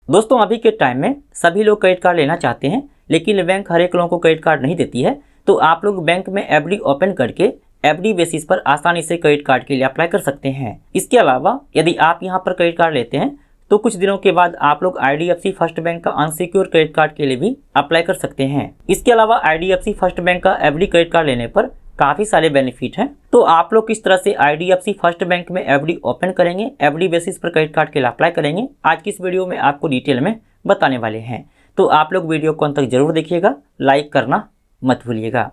दोस्तों अभी के टाइम में सभी लोग क्रेडिट कार्ड लेना चाहते हैं, लेकिन बैंक हर एक लोगों को क्रेडिट कार्ड नहीं देती है। तो आप लोग बैंक में एफडी ओपन करके एफडी बेसिस पर आसानी से क्रेडिट कार्ड के लिए अप्लाई कर सकते हैं। इसके अलावा यदि आप यहां पर क्रेडिट कार्ड लेते हैं तो कुछ दिनों के बाद आप लोग आईडीएफसी फर्स्ट बैंक का अनसिक्योर क्रेडिट कार्ड के लिए भी अप्लाई कर सकते हैं। इसके अलावा आईडीएफसी फर्स्ट बैंक का एफडी क्रेडिट कार्ड लेने पर काफी सारे बेनिफिट हैं। तो आप लोग किस तरह से आईडीएफसी फर्स्ट बैंक में एफडी ओपन करेंगे, एफडी बेसिस पर क्रेडिट कार्ड के लिए अप्लाई करेंगे, आज की इस वीडियो में आपको डिटेल में बताने वाले हैं। तो आप लोग वीडियो को अंत तक जरूर देखिएगा, लाइक करना मत भूलिएगा।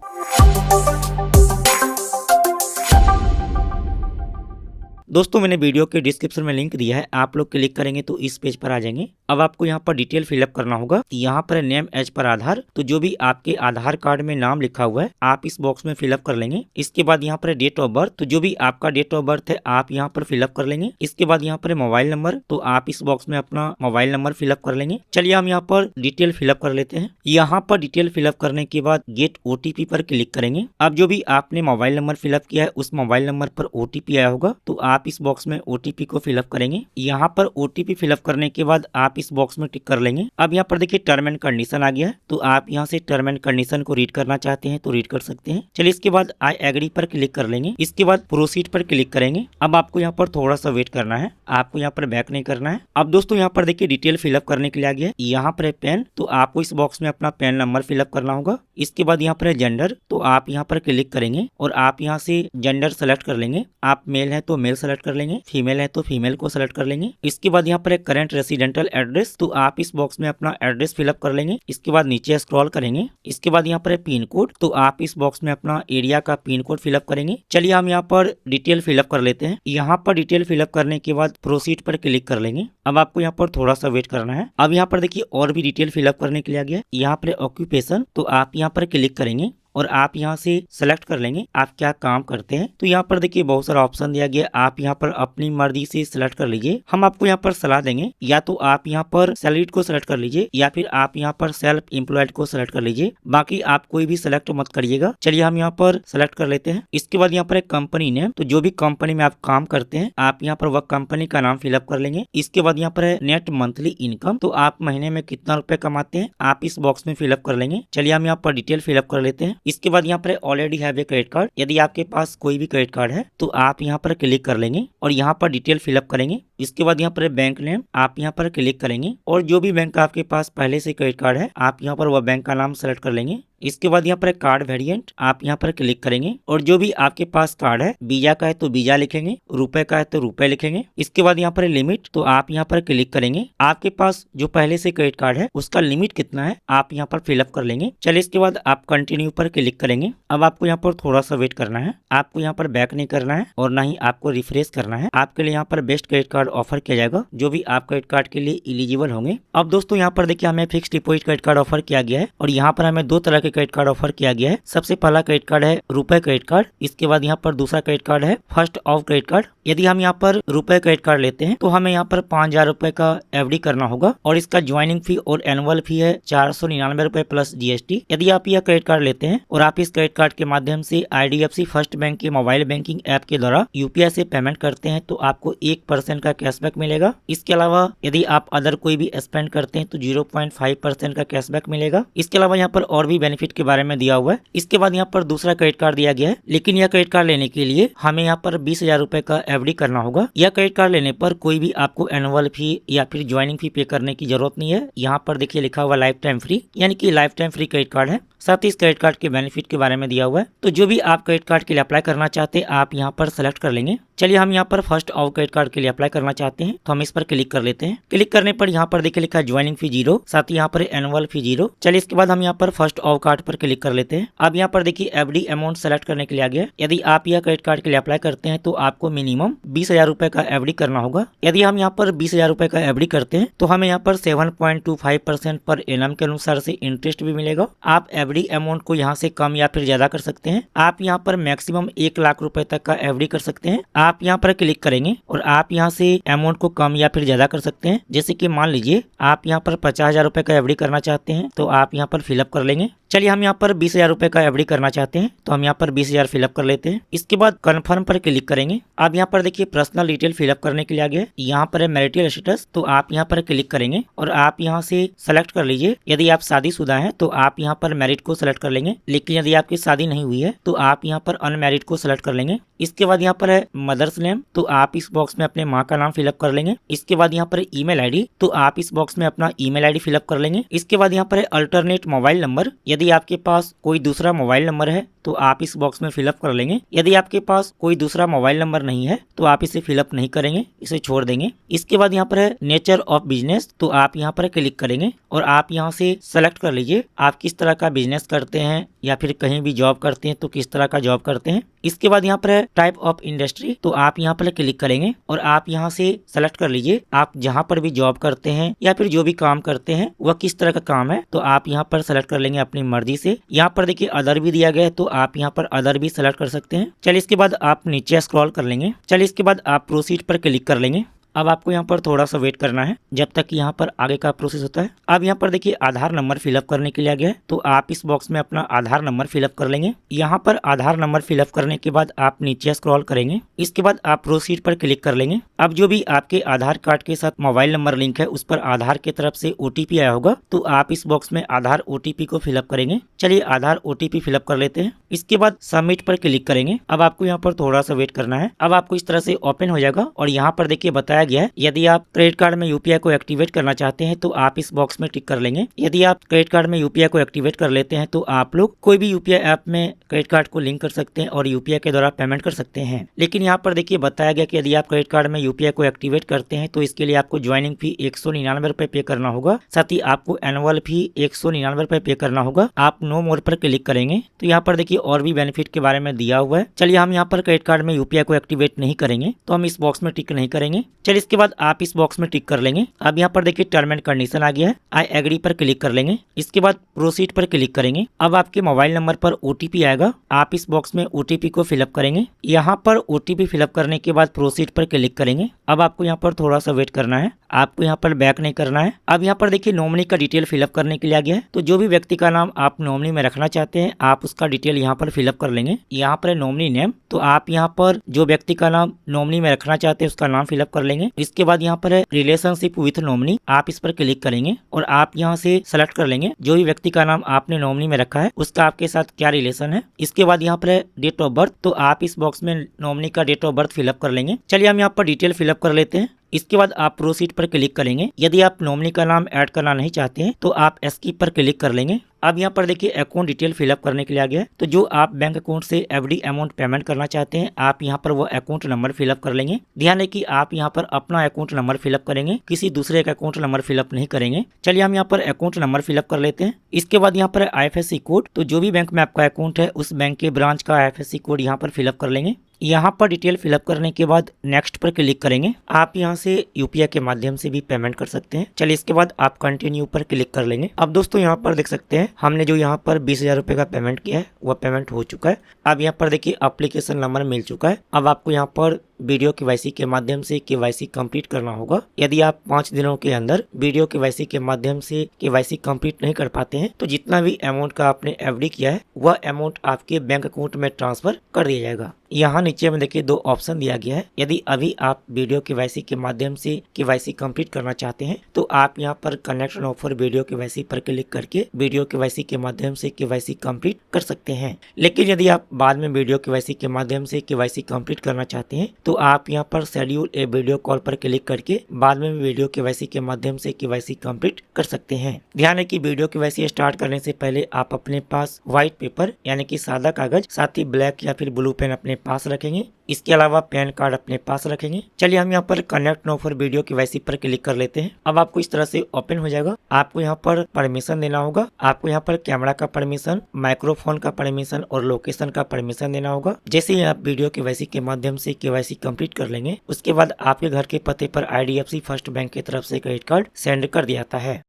दोस्तों मैंने वीडियो के डिस्क्रिप्शन में लिंक दिया है, आप लोग क्लिक करेंगे तो इस पेज पर आ जाएंगे। अब आपको यहाँ पर डिटेल फिलअप करना होगा। यहाँ पर नेम एज पर आधार, तो जो भी आपके आधार कार्ड में नाम लिखा हुआ है आप इस बॉक्स में फिलअप कर लेंगे। इसके बाद यहाँ पर डेट ऑफ बर्थ, तो जो भी आपका डेट ऑफ बर्थ है आप यहाँ पर फिलअप कर लेंगे। इसके बाद यहाँ पर मोबाइल नंबर, तो आप इस बॉक्स में अपना मोबाइल नंबर फिलअप कर लेंगे। चलिए हम यहाँ पर डिटेल फिलअप कर लेते हैं। यहाँ पर डिटेल फिलअप करने के बाद गेट ओटीपी पर क्लिक करेंगे। अब जो भी आपने मोबाइल नंबर फिलअप किया है उस मोबाइल नंबर पर ओटीपी आया होगा, तो आप इस बॉक्स में ओटीपी को फिलअप करेंगे। यहाँ पर ओटीपी फिलअप करने के बाद आप इस बॉक्स में टिक कर लेंगे। अब यहाँ पर देखिए टर्म एंड कंडीशन आ गया है, तो आप यहाँ से टर्म एंड कंडीशन को रीड करना चाहते हैं तो रीड कर सकते हैं। चलिए इसके बाद आई एग्री पर क्लिक कर लेंगे। इसके बाद प्रोसीड पर क्लिक करेंगे। अब आपको यहाँ पर थोड़ा सा वेट करना है, आपको यहाँ पर बैक नहीं करना है। अब दोस्तों यहाँ पर देखिए डिटेल फिलअप करने के लिए आ गया है। यहाँ पर पेन, तो आपको इस बॉक्स में अपना पेन नंबर फिलअप करना होगा। इसके बाद यहाँ पर जेंडर, तो आप यहाँ पर क्लिक करेंगे और आप यहाँ से जेंडर सेलेक्ट कर लेंगे। आप मेल है तो मेल सेलेक्ट कर लेंगे, फीमेल है तो फीमेल को सेलेक्ट कर लेंगे। इसके बाद यहाँ पर एक करंट रेसिडेंटल एड्रेस, तो आप इस बॉक्स में अपना एड्रेस फिलअप कर लेंगे। इसके बाद नीचे स्क्रॉल करेंगे। इसके बाद यहाँ पर पिन कोड, तो आप इस बॉक्स में अपना एरिया का पिन कोड फिलअप करेंगे। चलिए हम यहाँ पर डिटेल फिलअप कर लेते हैं। यहाँ पर डिटेल फिलअप करने के बाद प्रोसीड पर क्लिक कर लेंगे। अब आपको यहाँ पर थोड़ा सा वेट करना है। अब यहाँ पर देखिए और भी डिटेल फिलअप करने के लिए आ गया। यहाँ पर ऑक्यूपेशन, तो आप यहाँ पर क्लिक करेंगे और आप यहाँ से सेलेक्ट कर लेंगे आप क्या काम करते हैं। तो यहाँ पर देखिए बहुत सारा ऑप्शन दिया गया, आप यहाँ पर अपनी मर्जी से सिलेक्ट कर लीजिए। हम आपको यहाँ पर सलाह देंगे, या तो आप यहाँ पर सैलरीड को सिलेक्ट कर लीजिए या फिर आप यहाँ पर सेल्फ एम्प्लॉयड को सिलेक्ट कर लीजिए। बाकी आप कोई भी सिलेक्ट मत करिएगा। चलिए हम यहाँ पर सेलेक्ट कर लेते हैं। इसके बाद यहाँ पर एक कंपनी नेम, तो जो भी कंपनी में आप काम करते हैं आप यहाँ पर वह कंपनी का नाम फिलअप कर लेंगे। इसके बाद यहाँ पर है नेट मंथली इनकम, तो आप महीने में कितना रुपए कमाते हैं आप इस बॉक्स में फिलअप कर लेंगे। चलिए हम यहाँ पर डिटेल फिलअप कर लेते हैं। इसके बाद यहाँ पर already have a credit card, यदि आपके पास कोई भी क्रेडिट कार्ड है तो आप यहाँ पर क्लिक कर लेंगे और यहाँ पर डिटेल फिलअप करेंगे। इसके बाद यहाँ पर बैंक नेम, आप यहाँ पर क्लिक करेंगे और जो भी बैंक आपके पास पहले से क्रेडिट कार्ड है आप यहाँ पर वह बैंक का नाम सेलेक्ट कर लेंगे। इसके बाद यहाँ पर कार्ड वेरिएंट, आप यहाँ पर क्लिक करेंगे और जो भी आपके पास कार्ड है, वीजा का है तो वीजा लिखेंगे, रुपए का है तो रुपए लिखेंगे। इसके बाद यहाँ पर लिमिट, तो आप यहाँ पर क्लिक करेंगे। आपके पास जो पहले से क्रेडिट कार्ड है उसका लिमिट कितना है आप यहाँ पर फिलअप कर लेंगे। चलिए इसके बाद आप कंटिन्यू पर क्लिक करेंगे। अब आपको यहाँ पर थोड़ा सा वेट करना है, आपको यहाँ पर बैक नहीं करना है और ना ही आपको रिफ्रेश करना है। आपके लिए यहाँ पर बेस्ट क्रेडिट कार्ड ऑफर किया जाएगा जो भी आप क्रेडिट कार्ड के लिए एलिजिबल होंगे। अब दोस्तों यहाँ पर देखिए हमें fix deposit credit card offer किया गया है और यहाँ पर हमें दो तरह के क्रेडिट कार्ड ऑफर किया गया है। सबसे पहला क्रेडिट कार्ड है रुपए क्रेडिट कार्ड, इसके बाद यहाँ पर दूसरा क्रेडिट कार्ड है फर्स्ट ऑफ क्रेडिट कार्ड। यदि हम यहाँ पर रुपए क्रेडिट कार्ड लेते हैं तो हमें यहाँ पर 5000 रुपए का एफडी करना होगा और इसका ज्वाइनिंग फी और एनुअल फी है 499 रुपए प्लस जीएसटी। यदि आप यह क्रेडिट कार्ड लेते हैं और आप इस क्रेडिट कार्ड के माध्यम से आईडीएफसी फर्स्ट बैंक के मोबाइल बैंकिंग ऐप के द्वारा यूपीआई से पेमेंट करते हैं तो आपको 1% का कैशबैक मिलेगा। इसके अलावा यदि आप अदर कोई भी स्पेंड करते हैं तो 0.5% का कैशबैक मिलेगा। इसके अलावा यहाँ पर और भी बेनिफिट के बारे में दिया हुआ है। इसके बाद यहाँ पर दूसरा क्रेडिट कार्ड दिया गया है, लेकिन यह क्रेडिट कार्ड लेने के लिए हमें यहाँ पर 20,000 रुपए का एफडी करना होगा। यह क्रेडिट कार्ड लेने पर कोई भी आपको एनुअल फी या फिर ज्वाइनिंग फी पे करने की जरूरत नहीं है। यहाँ पर देखिए लिखा हुआ लाइफ टाइम फ्री, यानी कि life time free credit card है। साथ ही इस क्रेडिट कार्ड के बेनिफिट के बारे में दिया हुआ है। तो जो भी आप क्रेडिट कार्ड के लिए अप्लाई करना चाहते हैं आप यहाँ पर सेलेक्ट कर लेंगे। चलिए हम यहाँ पर फर्स्ट ऑफ क्रेडिट कार्ड के लिए अप्लाई करना चाहते हैं तो हम इस पर क्लिक कर लेते हैं। क्लिक करने पर यहाँ पर देखिए लिखा है ज्वाइनिंग फी 0, साथ ही यहाँ पर एनुअल फी 0। चलिए इसके बाद हम यहाँ पर फर्स्ट ऑफ कार्ड पर क्लिक कर लेते हैं। अब यहाँ पर देखिए एफडी अमाउंट सेलेक्ट करने के लिए आ गया। यदि आप यह क्रेडिट कार्ड के लिए अप्लाई करते हैं तो आपको मिनिमम 20,000 रुपए का एफडी करना होगा। यदि हम यहाँ पर 20,000 रुपए का एफडी करते हैं तो हमें यहाँ पर 7.25% पर एनम के अनुसार से इंटरेस्ट भी मिलेगा। आप एफडी अमाउंट को यहाँ से कम या फिर ज्यादा कर सकते हैं। आप यहाँ पर मैक्सिमम 1 लाख रुपए तक का एफडी कर सकते हैं। आप यहाँ पर क्लिक करेंगे और आप यहाँ से से अमाउंट को कम या फिर ज्यादा कर सकते हैं। जैसे कि मान लीजिए आप यहाँ पर 50,000 रुपए का एफडी करना चाहते हैं तो आप यहाँ पर फिलअप कर लेंगे। चलिए हम यहाँ पर 20,000 रुपए का एफडी करना चाहते हैं तो हम यहाँ पर 20,000 फिलअप कर लेते हैं। इसके बाद कन्फर्म पर क्लिक करेंगे। अब यहाँ पर देखिए पर्सनल डिटेल फिलअप करने के लिए आ गया है। यहाँ पर है मैरिटल स्टेटस, तो आप यहाँ पर क्लिक करेंगे और आप यहाँ से सेलेक्ट कर लीजिए। यदि आप शादीशुदा हैं तो आप यहाँ पर मैरिड को सेलेक्ट कर लेंगे, लेकिन यदि आपकी शादी नहीं हुई है तो आप यहाँ पर अनमैरिड को सेलेक्ट कर लेंगे। इसके बाद यहाँ पर है मदर्स नेम, तो आप इस बॉक्स में अपने माँ का नाम फिलअप कर लेंगे। इसके बाद यहाँ पर ईमेल आईडी, तो आप इस बॉक्स में अपना ईमेल आईडी फिलअप कर लेंगे। इसके बाद यहाँ पर है अल्टरनेट मोबाइल नंबर, यदि आपके पास कोई दूसरा मोबाइल नंबर है तो आप इस बॉक्स में फिलअप कर लेंगे। यदि आपके पास कोई दूसरा मोबाइल नंबर नहीं है तो आप इसे फिलअप नहीं करेंगे, इसे छोड़ देंगे। इसके बाद यहाँ पर है नेचर ऑफ बिजनेस, तो आप यहाँ पर क्लिक करेंगे और आप यहाँ से सेलेक्ट कर लीजिए आप किस तरह का बिजनेस करते हैं या फिर कहीं भी जॉब करते हैं तो किस तरह का जॉब करते हैं। इसके बाद यहाँ पर है टाइप ऑफ इंडस्ट्री, तो आप यहाँ पर क्लिक करेंगे और आप यहाँ से सेलेक्ट कर लीजिए आप जहाँ पर भी जॉब करते हैं या फिर जो भी काम करते हैं वह किस तरह का काम है, तो आप यहाँ पर सेलेक्ट कर लेंगे अपनी मर्जी से। यहाँ पर देखिए अदर भी दिया गया है तो आप यहाँ पर अदर भी सेलेक्ट कर सकते हैं। चलिए इसके बाद आप नीचे स्क्रॉल कर लेंगे। चलिए इसके बाद आप प्रोसीड पर क्लिक कर लेंगे। अब आपको यहाँ पर थोड़ा सा वेट करना है जब तक कि यहाँ पर आगे का प्रोसेस होता है। अब यहाँ पर देखिए आधार नंबर फिलअप करने के लिए आ गया है, तो आप इस बॉक्स में अपना आधार नंबर फिलअप कर लेंगे। यहाँ पर आधार नंबर फिलअप करने के बाद आप नीचे स्क्रॉल करेंगे। इसके बाद आप प्रोसीड पर क्लिक कर लेंगे। अब जो भी आपके आधार कार्ड के साथ मोबाइल नंबर लिंक है उस पर आधार की तरफ से ओटीपी आया होगा, तो आप इस बॉक्स में आधार ओटीपी को फिलअप करेंगे। चलिए आधार ओटीपी फिलअप कर लेते हैं। इसके बाद सबमिट पर क्लिक करेंगे। अब आपको यहाँ पर थोड़ा सा वेट करना है। अब आपको इस तरह से ओपन हो जाएगा और यहाँ पर देखिए बताया गया है यदि आप क्रेडिट कार्ड में यूपीआई को एक्टिवेट करना चाहते हैं तो आप इस बॉक्स में टिक कर लेंगे। यदि आप क्रेडिट कार्ड में यूपीआई को एक्टिवेट कर लेते हैं तो आप लोग कोई भी यूपीआई ऐप में क्रेडिट कार्ड को लिंक कर सकते हैं और यूपीआई के द्वारा पेमेंट कर सकते हैं। लेकिन यहाँ पर देखिए बताया गया कि यदि आप क्रेडिट कार्ड में यूपीआई को एक्टिवेट करते हैं तो इसके लिए आपको ज्वाइनिंग फी 199 रुपए पे करना होगा, साथ ही आपको एनुअल फी 199 रुपए पे करना होगा। आप नो मोर पर क्लिक करेंगे तो यहाँ पर देखिए और भी बेनिफिट के बारे में दिया हुआ है। चलिए हम यहाँ पर क्रेडिट कार्ड में यूपीआई को एक्टिवेट नहीं करेंगे, तो हम इस बॉक्स में टिक नहीं करेंगे। चलिए इसके बाद आप इस बॉक्स में टिक कर लेंगे। अब यहाँ पर देखिए टर्म एंड कंडीशन आ गया है, आई एग्री पर क्लिक कर लेंगे। इसके बाद प्रोसीड पर क्लिक करेंगे। अब आपके मोबाइल नंबर पर ओटीपी आएगा, आप इस बॉक्स में ओटीपी को फिलअप करेंगे। यहाँ पर ओटीपी फिलअप करने के बाद प्रोसीड पर क्लिक करेंगे। अब आपको यहाँ पर थोड़ा सा वेट करना है, आपको यहाँ पर बैक नहीं करना है। अब यहाँ पर देखिए नॉमिनी का डिटेल फिलअप करने के लिए आ गया है, तो जो भी व्यक्ति का नाम आप नॉमिनी में रखना चाहते हैं आप उसका डिटेल यहाँ पर फिलअप कर लेंगे। यहाँ पर है नॉमिनी नेम, तो आप यहाँ पर जो व्यक्ति का नाम नॉमिनी में रखना चाहते हैं उसका नाम फिलअप कर लेंगे। इसके बाद यहाँ पर है रिलेशनशिप विथ नॉमिनी, आप इस पर क्लिक करेंगे और आप यहाँ से सेलेक्ट कर लेंगे जो भी व्यक्ति का नाम आपने नॉमिनी में रखा है उसका आपके साथ क्या रिलेशन है। इसके बाद यहाँ पर है डेट ऑफ बर्थ, तो आप इस बॉक्स में नॉमिनी का डेट ऑफ बर्थ फिलअप कर लेंगे। चलिए हम यहाँ पर डिटेल फिलअप कर लेते हैं। इसके बाद आप प्रोसीड पर क्लिक करेंगे। यदि आप नॉमिनी का नाम ऐड करना नहीं चाहते हैं तो आप स्किप पर क्लिक कर लेंगे। अब यहाँ पर देखिए अकाउंट डिटेल फिलअप करने के लिए आ गया है, तो जो आप बैंक अकाउंट से एफडी अमाउंट पेमेंट करना चाहते हैं आप यहाँ पर वो अकाउंट नंबर फिलअप कर लेंगे। ध्यान है कि आप यहाँ पर अपना अकाउंट नंबर फिलअप करेंगे, किसी दूसरे का अकाउंट नंबर फिलअप नहीं करेंगे। चलिए हम यहाँ पर अकाउंट नंबर फिलअप कर लेते हैं। इसके बाद यहाँ पर IFSC कोड, तो जो भी बैंक में आपका अकाउंट है उस बैंक के ब्रांच का IFSC कोड यहाँ पर फिलअप कर लेंगे। यहाँ पर डिटेल फिलअप करने के बाद नेक्स्ट पर क्लिक करेंगे। आप यहाँ से यूपीआई के माध्यम से भी पेमेंट कर सकते हैं। चलिए इसके बाद आप कंटिन्यू पर क्लिक कर लेंगे। अब दोस्तों यहाँ पर देख सकते हैं हमने जो यहाँ पर 20,000 रुपए का पेमेंट किया है वह पेमेंट हो चुका है। अब यहाँ पर देखिए एप्लीकेशन नंबर मिल चुका है। अब आपको यहाँ पर वीडियो केवाईसी के माध्यम से केवाईसी कंप्लीट करना होगा। यदि आप 5 दिनों के अंदर वीडियो केवाईसी के माध्यम से केवाईसी कंप्लीट नहीं कर पाते हैं तो जितना भी अमाउंट का आपने एफडी किया है वह अमाउंट आपके बैंक अकाउंट में ट्रांसफर कर दिया जाएगा। यहाँ नीचे में देखिए 2 ऑप्शन दिया गया है। यदि अभी आप वीडियो केवाईसी के माध्यम से केवाईसी कंप्लीट करना चाहते हैं तो आप यहाँ पर connect and offer video KYC पर क्लिक करके वीडियो केवाईसी के माध्यम से केवाईसी कंप्लीट कर सकते हैं। लेकिन यदि आप बाद में वीडियो केवाईसी के माध्यम से केवाईसी कंप्लीट करना चाहते हैं तो आप यहाँ पर शेड्यूल ए वीडियो कॉल पर क्लिक करके बाद में वीडियो केवाईसी के माध्यम से केवाईसी कंप्लीट कर सकते हैं। ध्यान है कि वीडियो केवाईसी स्टार्ट करने से पहले आप अपने पास व्हाइट पेपर यानी कि सादा कागज, साथ ही ब्लैक या फिर ब्लू पेन अपने पास रखेंगे। इसके अलावा पैन कार्ड अपने पास रखेंगे। चलिए हम यहाँ पर connect now for video KYC पर क्लिक कर लेते हैं। अब आपको इस तरह से ओपन हो जाएगा। आपको यहाँ पर परमिशन देना होगा। आपको यहाँ पर कैमरा का परमिशन, माइक्रोफोन का परमिशन और लोकेशन का परमिशन देना होगा। जैसे ही आप वीडियो केवाईसी के माध्यम से केवाईसी कंप्लीट कर लेंगे उसके बाद आपके घर के पते पर IDFC फर्स्ट बैंक की तरफ से क्रेडिट कार्ड सेंड कर दिया जाता है।